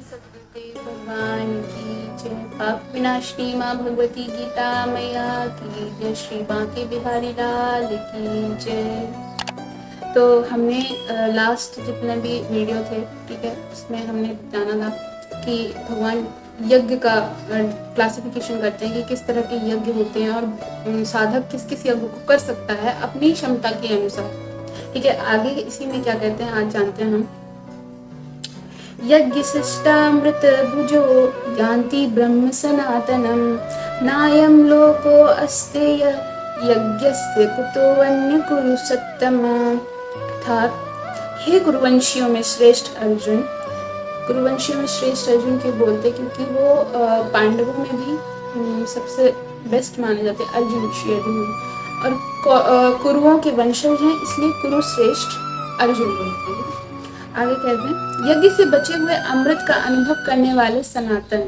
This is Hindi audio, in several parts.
सतगुरुदेव भगवान की जय। पाप विनाशिनी माँ भगवती गीता मैया की जय। श्री बांके बिहारी लाल की जय। तो हमने लास्ट जितने भी वीडियो थे, ठीक है, उसमें हमने जाना था कि भगवान यज्ञ का क्लासिफिकेशन करते हैं कि किस तरह के यज्ञ होते हैं और साधक किस किस यज्ञ को कर सकता है अपनी क्षमता के अनुसार। ठीक है, आगे इसी में क्या कहते हैं आज जानते हैं हम। यज्ञशिष्टामृत भुजो यान्ति ब्रह्म सनातनम नायं लोको अस्ते यज्ञस्य कुतो वन्य कुरु सत्तम। अर्थात हे कुरुवंशियों में श्रेष्ठ अर्जुन, कुरुवंशियों में श्रेष्ठ अर्जुन क्यों बोलते, क्योंकि वो पांडवों में भी सबसे बेस्ट माने जाते अर्जुन, श्री अर्जुन, और कुरुओं के वंशज हैं, इसलिए कुरु श्रेष्ठ अर्जुन बोलते हैं। आगे कहते हैं यज्ञ से बचे हुए अमृत का अनुभव करने वाले सनातन।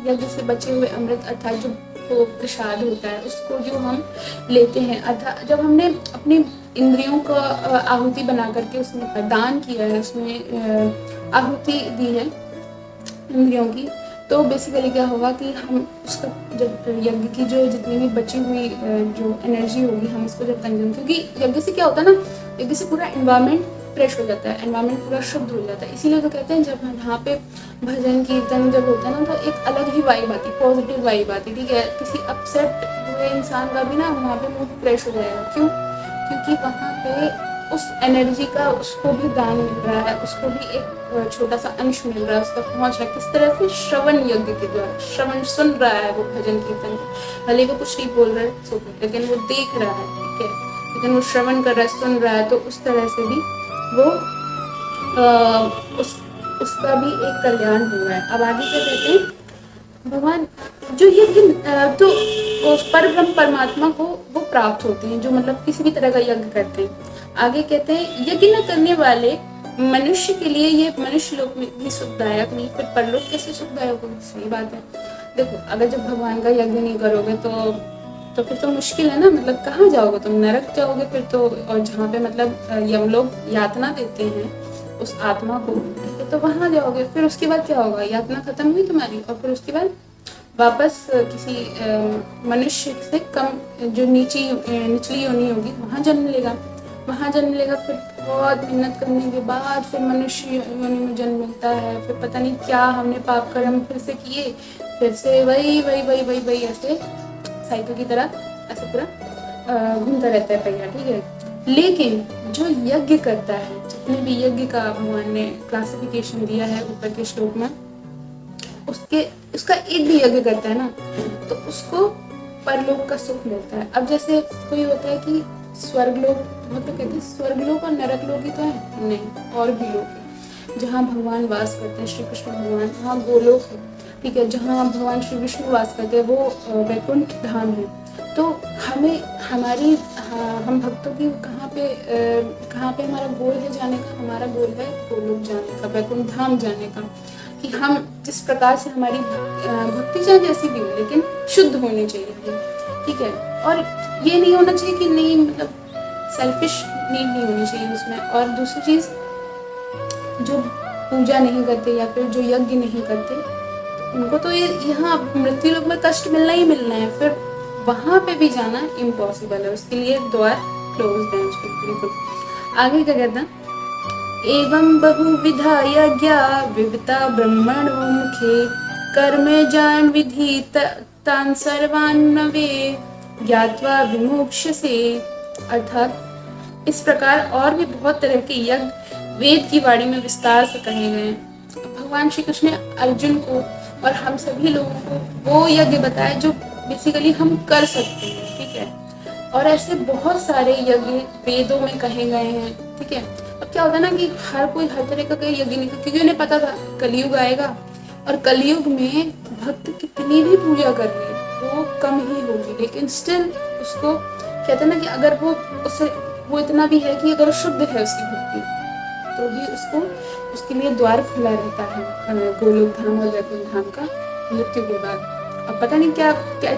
यज्ञ से बचे हुए अमृत अर्थात जो प्रसाद होता है उसको जो हम लेते हैं, अर्थात जब हमने अपनी इंद्रियों का आहुति बना करके उसमें दान किया है, उसमें आहुति दी है इंद्रियों की, तो बेसिकली क्या होगा कि हम उसका जब यज्ञ की जो जितनी भी बची हुई जो एनर्जी होगी हम उसको जब कंज्यूम, क्योंकि यज्ञ से क्या होता है ना, यज्ञ से पूरा एनवायरनमेंट फ्रेश हो जाता है, एनवायरनमेंट पूरा शुद्ध हो जाता है। इसीलिए तो कहते हैं जब वहाँ पे भजन कीर्तन जब होता है ना तो एक अलग ही वाइब आती, पॉजिटिव वाइब आती। ठीक है, किसी अपसेट हुए इंसान का भी ना वहाँ पे मूड फ्रेश हो जाएगा। क्यों? क्योंकि वहाँ पे उस एनर्जी का उसको भी दान मिल रहा है, उसको भी एक छोटा सा अंश मिल रहा है, उसका पहुँच रहा है। किस तरह से? श्रवण यज्ञ के द्वारा। श्रवण सुन रहा है वो भजन कीर्तन, भले वो कुछ नहीं बोल रहा है लेकिन वो देख रहा है, ठीक है, लेकिन वो श्रवण कर रहा है, सुन रहा है, तो उस तरह से भी वो उसका भी एक कल्याण हो रहा है। अब आगे क्या कहते हैं, भगवान जो यज्ञ तो उस परब्रह्म परमात्मा को वो प्राप्त होते हैं जो मतलब किसी भी तरह का यज्ञ करते हैं। आगे कहते हैं यज्ञ न करने वाले मनुष्य के लिए ये मनुष्य लोक में भी सुखदायक नहीं, फिर परलोक कैसे सुखदायक होगा? सही बात है। देखो, अगर जब भगवान का यज्ञ नहीं करोगे तो फिर तो मुश्किल है ना, मतलब कहाँ जाओगे तुम? नरक जाओगे फिर तो, और जहाँ पे मतलब यमलोक यातना देते हैं उस आत्मा को, ठीक है, तो वहाँ जाओगे। फिर उसके बाद क्या होगा? यातना खत्म हुई तुम्हारी, और फिर उसके बाद वापस किसी मनुष्य से कम जो निचली योनि होगी वहाँ जन्म लेगा। फिर बहुत मेहनत करने के बाद फिर मनुष्य योनि में जन्म मिलता है। फिर पता नहीं क्या हमने पाप कर्म फिर से किए, फिर से वही ऐसे साइकिल की तरह ऐसे पूरा घूमता रहता है पहिया, ठीक है। लेकिन जो यज्ञ करता है, जितने भी यज्ञ का भगवान ने क्लासिफिकेशन दिया है ऊपर के श्लोक में, उसका एक भी यज्ञ करता है ना तो उसको परलोक का सुख मिलता है। अब जैसे कोई होता है कि स्वर्गलोक, बहुत लोग कहते हैं स्वर्गलोक और नरक लोक ही तो है, नहीं, और भी लोक है जहाँ भगवान वास करते हैं, श्री कृष्ण भगवान, वहाँ गोलोक है, ठीक है, जहाँ भगवान श्री विष्णु वास करते हैं वो वैकुंठ धाम है। तो हम भक्तों की कहाँ पे हमारा गोल है जाने का? हमारा गोल है गोलोक जाने का, वैकुंठ धाम जाने का, कि हम जिस प्रकार से हमारी भक्ति चाहे जैसी भी हो लेकिन शुद्ध होनी चाहिए हमें, ठीक है। और ये नहीं होना चाहिए कि नहीं, मतलब सेल्फिश नीड नहीं होनी चाहिए उसमें। और दूसरी चीज़, जो पूजा नहीं करते या फिर जो यज्ञ नहीं करते उनको तो ये यहाँ मृत्यु लोक में कष्ट मिलना ही मिलना है, फिर वहाँ पे भी जाना इम्पॉसिबल है, उसके लिए द्वार क्लोज है बिल्कुल। आगे क्या कहता है, एवं बहुविधा यज्ञा विविता ब्रह्मणो मुखे कर्मे जान विधि तान सर्वान्नवे ज्ञात्वा विमोक्ष्यसे। अर्थात इस प्रकार और भी बहुत तरह के यज्ञ वेद की वाणी में विस्तार से कहे गए हैं। भगवान श्री कृष्ण ने अर्जुन को और हम सभी लोगों को वो यज्ञ बताए जो बेसिकली हम कर सकते हैं, ठीक है। और ऐसे बहुत सारे यज्ञ वेदों में कहे गए हैं, ठीक है। अब क्या होता है ना कि हर कोई हर तरह का कोई यज्ञ नहीं, क्योंकि उन्हें पता था कलयुग आएगा और कलयुग में भक्त कितनी भी पूजा कर ले वो कम ही होगी, लेकिन स्टिल उसको कहते हैं ना कि अगर वो इतना भी है कि अगर शुद्ध है उसकी भक्ति तो भी उसके लिए द्वार खुला रहता है गोलोक धाम और वैकुंठ धाम का मृत्यु के बाद। अब पता नहीं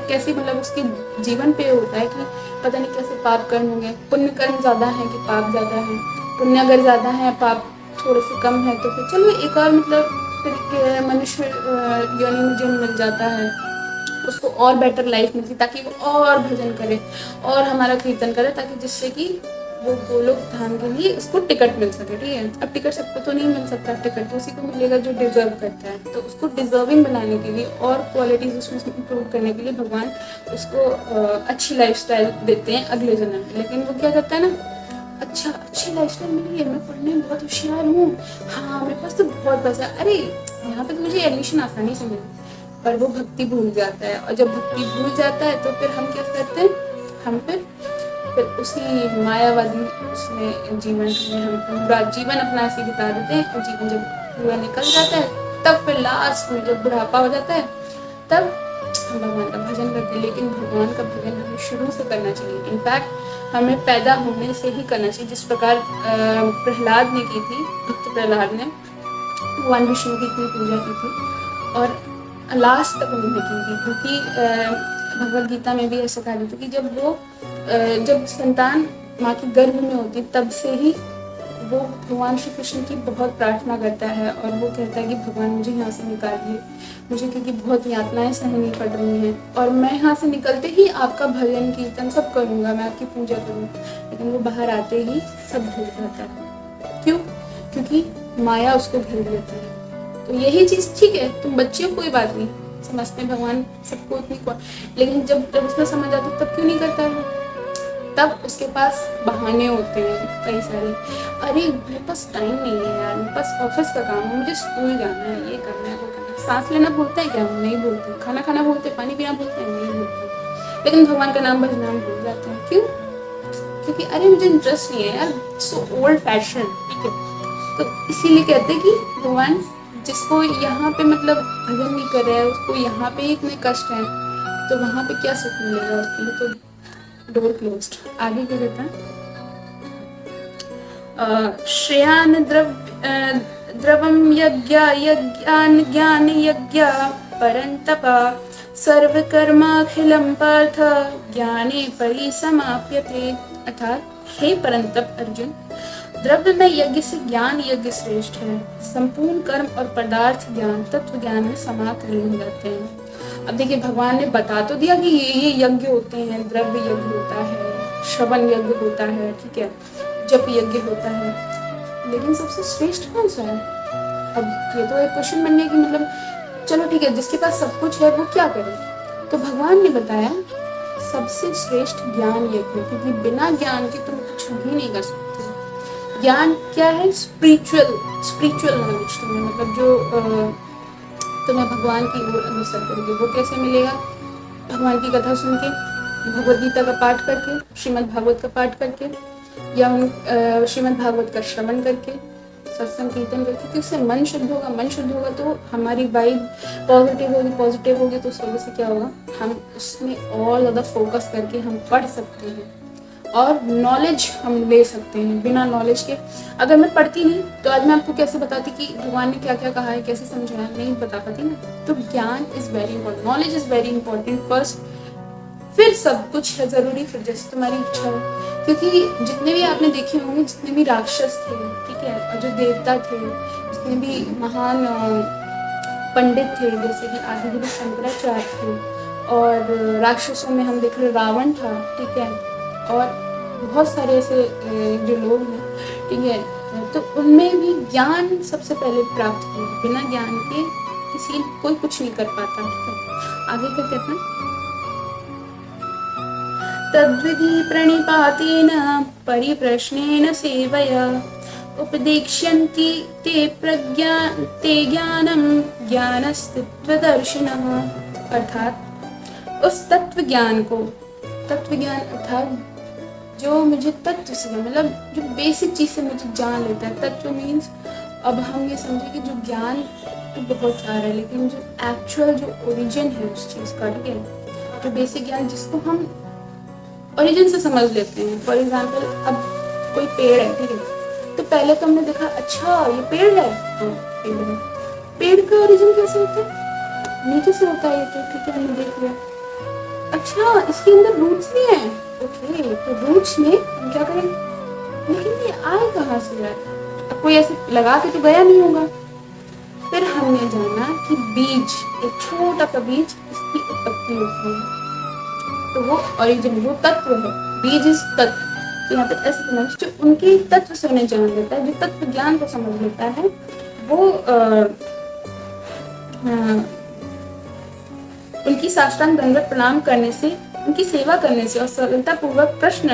कैसे मतलब उसके जीवन पे होता है कि पता नहीं कैसे पाप कर्म होंगे, पुण्य कर्म ज़्यादा है कि पाप ज़्यादा है। पुण्य अगर ज़्यादा है, पाप थोड़े से कम है, तो फिर चलो एक और मतलब फिर मनुष्य योनि में जन्म मिल जाता है, उसको और बेटर लाइफ मिलती ताकि वो और भजन करे और हमारा कीर्तन करे, ताकि जिससे कि वो गोलोक धाम के लिए उसको टिकट मिल सके। ठीक है, अब टिकट सबको तो नहीं मिल सकता, टिकट तो उसी को मिलेगा जो डिजर्व करता है। तो उसको डिजर्विंग बनाने के लिए और क्वालिटीज उसमें इम्प्रूव करने के लिए भगवान उसको अच्छी लाइफस्टाइल देते हैं अगले जन्म में। लेकिन वो क्या करता है ना, अच्छा अच्छी लाइफस्टाइल मिली है, मैं पढ़ने में बहुत होशियार हूँ, हाँ मेरे पास तो बहुत पैसा है, अरे यहाँ पे तो मुझे एडमिशन आसानी से मिली, पर वो भक्ति भूल जाता है। और जब भक्ति भूल जाता है तो फिर हम क्या करते हैं, हम फिर उसी मायावादी उसमें जीवन में हम पूरा जीवन अपना ऐसे बिता देते हैं। और जीवन जब पूरा निकल जाता है तब फिर लास्ट में जब बुढ़ापा हो जाता है तब हम भगवान का भजन करते हैं। लेकिन भगवान का भजन हमें शुरू से करना चाहिए, इनफैक्ट हमें पैदा होने से ही करना चाहिए। जिस प्रकार प्रहलाद ने की थी, भक्त प्रहलाद ने भगवान विष्णु की इतनी पूजा की थी और लास्ट तक उन्होंने की थी, क्योंकि भगवद गीता में भी ऐसा कहा जाता है कि जब संतान माँ के गर्भ में होती तब से ही वो भगवान श्री कृष्ण की बहुत प्रार्थना करता है और वो कहता है कि भगवान मुझे यहाँ से निकालिए, मुझे क्योंकि बहुत यातनाएं सहनी पड़ रही हैं और मैं यहाँ से निकलते ही आपका भजन कीर्तन सब करूँगा, मैं आपकी पूजा करूँगा। लेकिन वो बाहर आते ही सब भूल जाता है। क्यों? क्योंकि माया उसको घेर लेती है। तो यही चीज़ ठीक है, तुम बच्चे हो कोई बात नहीं, समझते हैं भगवान सबको उतनी लेकिन जब उसमें समझ आती तब क्यों नहीं करता है? तब उसके पास बहाने होते हैं कई सारे, अरे मेरे पास टाइम नहीं है यार, मेरे पास ऑफिस का काम है, मुझे स्कूल जाना है, ये करना है वो करना है। सांस लेना भूलता है क्या? हम नहीं भूलते। खाना खाना भूलते, पानी पीना भूलते हैं? नहीं भूलते। लेकिन भगवान का नाम भजना हम भूल जाते हैं। क्यों? क्योंकि अरे मुझे इंटरेस्ट नहीं है यार, सो ओल्ड फैशन। ठीक है, तो इसीलिए कहते हैं कि भगवान जिसको यहाँ पे मतलब भजन नहीं कर रहा है, उसको यहाँ पे ही इतने कष्ट हैं, तो वहाँ पे क्या सुख मिलेगा उसके लिए? तो डोर क्लोज्ड। आगे क्या कहता है? श्रेयान द्रवम यज्ञान ज्ञान यज्ञ परंतप सर्वकर्माखिलम पार्थ ज्ञाने परिसमाप्यते। अर्थात हे परंतप अर्जुन, द्रव्य में यज्ञ से ज्ञान यज्ञ श्रेष्ठ है। संपूर्ण कर्म और पदार्थ ज्ञान तत्व ज्ञान में समाप्त हो जाते हैं। अब देखिए, भगवान ने बता तो दिया कि ये यज्ञ होते हैं, द्रव्य यज्ञ होता है, श्रवण यज्ञ होता है, ठीक है, जप यज्ञ होता है, लेकिन सबसे श्रेष्ठ कौन सा है? अब ये तो एक क्वेश्चन बन गया कि मतलब चलो ठीक है, जिसके पास सब कुछ है वो क्या करे? तो भगवान ने बताया सबसे श्रेष्ठ ज्ञान यज्ञ, क्योंकि बिना ज्ञान के तुम कुछ भी नहीं कर सकते। ज्ञान क्या है? स्पिरिचुअल नॉलेज तुम्हें, मतलब जो तुम्हें भगवान की ओर अग्रसर करेगी। वो कैसे मिलेगा? भगवान की कथा सुन के, भगवद गीता का पाठ करके, श्रीमद् भागवत का पाठ करके, या श्रीमद् भागवत का श्रवण करके, सत्संग कीर्तन करके, क्योंकि उससे मन शुद्ध होगा। मन शुद्ध होगा तो हमारी वाइब पॉजिटिव होगी, तो उस वजह से क्या होगा, हम उसमें और ज़्यादा फोकस करके हम पढ़ सकते हैं और नॉलेज हम ले सकते हैं। बिना नॉलेज के अगर मैं पढ़ती नहीं तो आज मैं आपको कैसे बताती कि भगवान ने क्या क्या कहा है, कैसे समझाया, नहीं बता पाती ना। तो ज्ञान is very important, knowledge is very important first, फिर सब कुछ है ज़रूरी, फिर जैसे तुम्हारी इच्छा हो। क्योंकि जितने भी आपने देखे होंगे, जितने भी राक्षस थे, ठीक है, और जो देवता थे, जितने भी महान पंडित थे, जैसे कि आदिगुरु शंकराचार्य थे, और राक्षसों में हम देख रहे रावण था, ठीक है, और बहुत सारे ऐसे जो लोग हैं, ठीक है, तो उनमें भी ज्ञान सबसे पहले प्राप्त किया। बिना ज्ञान के कोई कुछ नहीं कर पाता। ठीक है, आगे क्या कहते हैं? तद्विधि प्रणिपातेन परिप्रश्नेन सेवया उपदेक्ष्यन्ति ते ज्ञानं ज्ञानस्तत्त्वदर्शिनः। अर्थात उस तत्व ज्ञान अर्थात जो मुझे तत्व से, मतलब जो बेसिक चीज़ से मुझे जान लेता है। तत्व मीन्स, अब हम ये समझे कि जो ज्ञान तो बहुत सारा है, लेकिन जो एक्चुअल जो ओरिजिन है उस चीज़ का, ठीक है, जो बेसिक ज्ञान जिसको हम ओरिजिन से समझ लेते हैं। फॉर एग्जाम्पल, अब कोई पेड़ है, ठीक है, तो पहले तो हमने देखा अच्छा ये पेड़ है, तो पेड़ है। पेड़ का ओरिजिन कैसे होता है? नीचे से होता है ये तो, ठीक है, हमने देख लिया। अच्छा, इसके अंदर रूट्स भी हैं, ओके, तो रूट्स में हम क्या करेंगे? लेकिन ये आए कहाँ से यार? अब कोई ऐसे लगा के तो गया नहीं होगा। फिर हमने जाना कि बीज, एक छोटा सा बीज, इसकी उत्पत्ति होती है, तो वो ओरिजिन, वो तत्व है, बीज इस तत्व। तो यहाँ पे ऐसे समझ, जो उनके तत्व से उन्हें जान लेता है, जो तत्व ज्ञान को समझ लेता है, वो उनकी साष्टांग दंडवत प्रणाम करने से, उनकी सेवा करने से और सरलता पूर्वक प्रश्न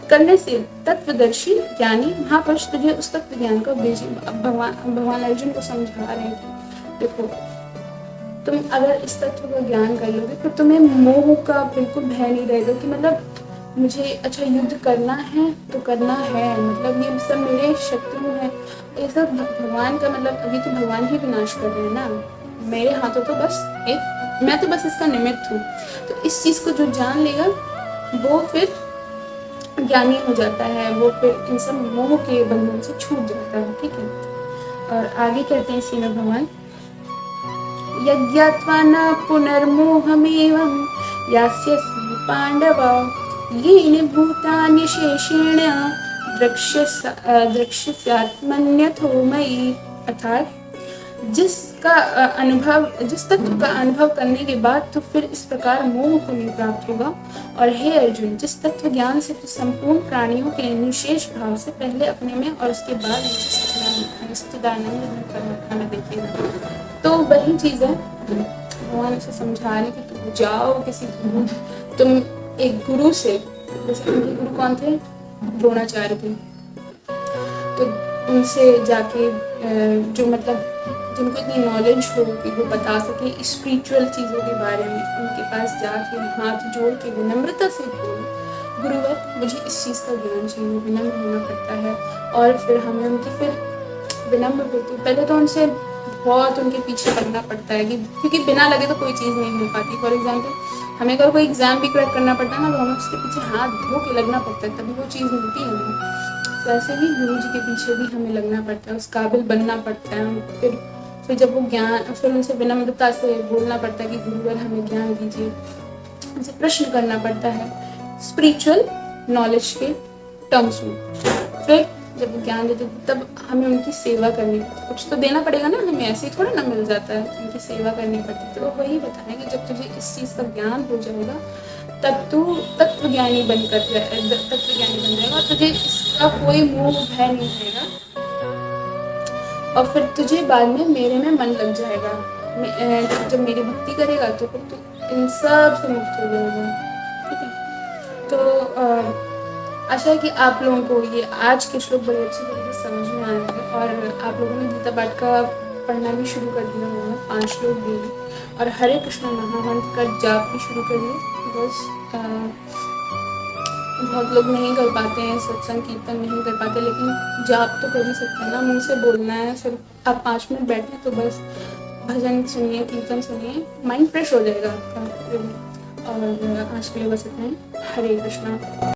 करने से तत्वदर्शी ज्ञानी महापुरुष तुझे उस तत्व ज्ञान का उपदेश। भगवान अर्जुन को समझा रहे हैं कि देखो, तुम अगर इस तत्व का ज्ञान कर लोगे फिर तुम्हें मोह का बिल्कुल भय नहीं रहेगा कि मतलब मुझे अच्छा युद्ध करना है तो करना है, मतलब ये सब मेरे शत्रु हैं, ये सब भगवान का, मतलब अभी तो भगवान ही विनाश कर रहे हैं ना, मेरे हाथों तो बस एक, मैं तो बस इसका निमित्त हूँ। तो इस चीज़ को जो जान लेगा वो फिर ज्ञानी हो जाता है, वो फिर इन सब मोह के बंधन से छूट जाता है। ठीक है, और आगे कहते हैं श्रीमद् भगवान, यज्ञात्वा न पुनर्मोहमेवं यास्यसि पांडव येन भूतानि शेषेण द्रक्ष्यस्यात्मन्यथो मयि। अर्थात जिस तत्व का अनुभव करने के बाद तो फिर इस प्रकार मोह को नहीं प्राप्त होगा। और हे अर्जुन, जिस तत्व ज्ञान से तू संपूर्ण प्राणियों के निशेष भाव से पहले अपने में और उसके बाद सच्चिदानंद में देखिएगा, तो वही चीज़ है भगवान उसे समझा रहे कि तुम जाओ किसी गुरु, तुम एक गुरु से, जैसे उनके गुरु कौन थे, द्रोणाचार्य थे, तो उनसे जाके जो मतलब जिनको इतनी नॉलेज हो कि वो बता सके स्पिरिचुअल चीज़ों के बारे में, उनके पास जाके हाथ जोड़ के विनम्रता से बोलो, गुरुवर मुझे इस चीज़ का ज्ञान चाहिए, विनम्र होना पड़ता है। और फिर हमें उनकी फिर विनम्र होती, पहले तो उनसे बहुत उनके पीछे लगना पड़ता है, क्योंकि बिना लगे तो कोई चीज़ नहीं मिल पाती। फॉर एग्जाम्पल हमें अगर कोई एग्ज़ाम भी क्रैक करना पड़ता है ना, तो हमें उसके पीछे हाथ धो के लगना पड़ता है, तभी वो चीज़ मिलती है हमें। तो ऐसे ही गुरु जी के पीछे भी हमें लगना पड़ता है, उस काबिल बनना पड़ता है। फिर जब वो ज्ञान, फिर उनसे विनम्रता से बोलना पड़ता है कि गुरुवर हमें ज्ञान दीजिए, उनसे प्रश्न करना पड़ता है स्पिरिचुअल नॉलेज के टर्म्स में। फिर जब वो ज्ञान देते तब हमें उनकी सेवा करनी पड़ती, कुछ तो देना पड़ेगा ना, हमें ऐसे ही थोड़ा ना मिल जाता है, उनकी सेवा करनी पड़ती। तो वही बताएं कि जब तुझे इस चीज़ का ज्ञान हो जाएगा तब तू तत्वज्ञानी बन जाएगा, और तुझे इसका कोई मोह भय नहीं रहेगा, और फिर तुझे बाद में मेरे में मन लग जाएगा। जब मेरी भक्ति करेगा तो फिर तू इन सब से मुक्त हो जाएगा। ठीक है, तो आशा है कि आप लोगों को ये आज के श्लोक बड़े अच्छी तरीके से समझ में आएंगे, और आप लोगों ने गीता पाठ का पढ़ना भी शुरू कर दिया होगा, 5 श्लोक डेली, और हरे कृष्ण महामंत्र का जाप भी शुरू करिए। बिकॉज बहुत लोग नहीं कर पाते हैं, सत्संग कीर्तन नहीं कर पाते, लेकिन जाप तो कर ही सकते हैं ना, मुंह से बोलना है सिर्फ। आप 5 मिनट बैठे तो बस भजन सुनिए, कीर्तन सुनिए, माइंड फ्रेश हो जाएगा आपका। और आज के लिए बस इतना ही। हरे कृष्णा।